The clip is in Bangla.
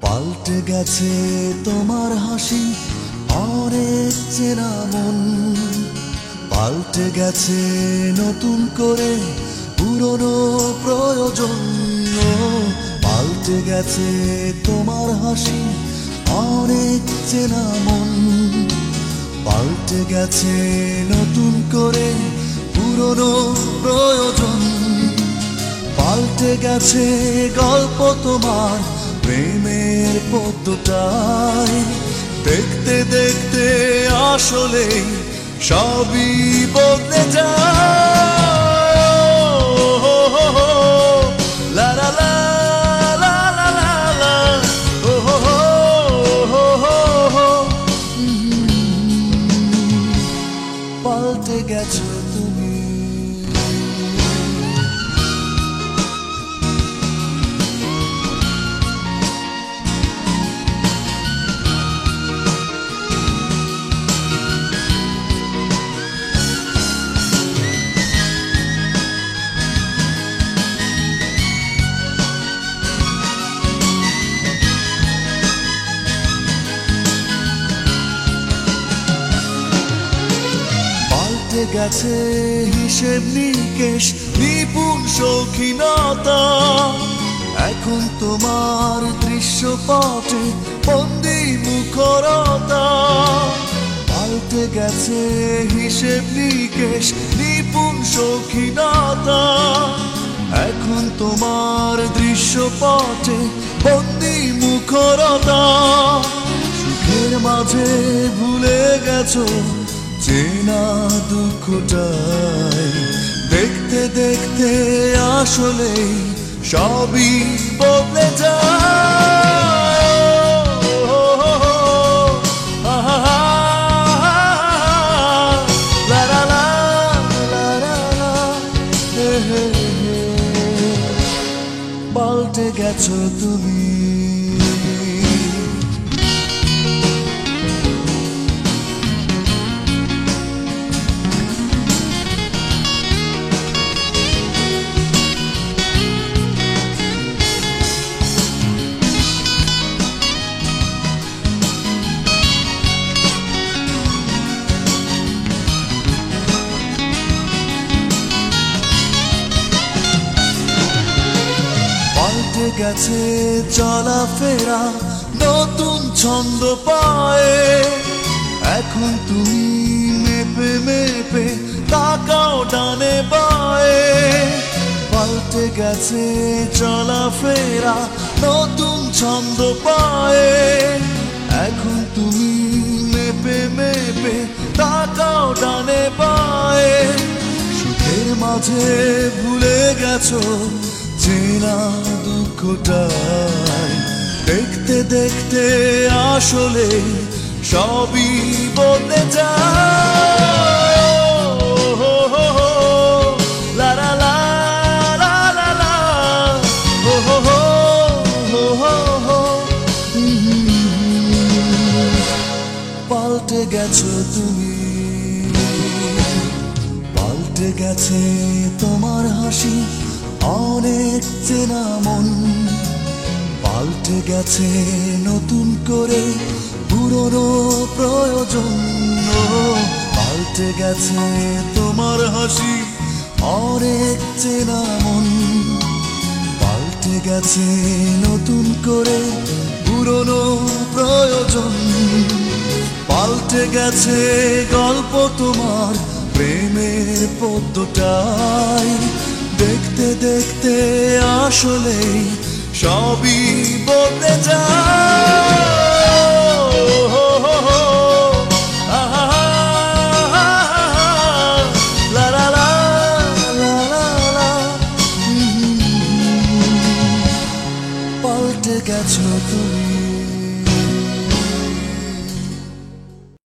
পাল্টে গেছে তোমার হাসি, অনেক চেনা মন পাল্টে গেছে নতুন করে পুরনো প্রয়োজন। পাল্টে গেছে তোমার হাসি, অনেক চেনা মন পাল্টে গেছে নতুন করে পুরনো প্রয়োজন। পাল্টে গেছে গল্প তোমার প্রেমের পদ্মটাই, দেখতে দেখতে আসলে সবই বদলে যায়। লা লা লা লা লা লা লা, ও হো হো হো হো। পাল্টে গেছো তুমি। পাল্টে গেছে হিসেব নিকেশ, নিপুণ শৌখিনতা, এখন তোমার দৃশ্যপটে বন্দি মুখরতা। পাল্টে গেছে হিসেব নিকেশ, নিপুণ শৌখিনতা, এখন তোমার দৃশ্যপটে বন্দি মুখরতা। সুখের মাঝে ভুলে গেছো চেনা দুঃখটাই, দেখতে দেখতে আসলে সবই বদলে যায়। লা লা লা লা লা লা, পাল্টে গেছো তুমি। পাল্টে গেছে চলাফেরা নতুন ছন্দ পায়ে, এখন তুমি মেপে মেপে তাকাও ডানে বায়ে। পাল্টে গেছে চলাফেরা নতুন ছন্দ পায়ে, এখন তুমি মেপে মেপে তাকাও ডানে বায়ে। সুখের মাঝে ভুলে গেছো চেনা দুঃখটাই, দেখতে দেখতে আসলে সবই বদলে যায়। লা লা লা লা লা লা, ও হো হো হো হো। পাল্টে গেছো তুমি। পাল্টে গেছে তোমার হাসি, অনেক চেনা মন পাল্টে গেছে নতুন করে পুরনো প্রয়োজন। পাল্টে গেছে তোমার হাসি, অনেক চেনা মন পাল্টে গেছে নতুন করে পুরনো প্রয়োজন। পাল্টে গেছে গল্প তোমার প্রেমের পদ্মটাই, দেখতে দেখতে আসলে সবই বদলে যায়।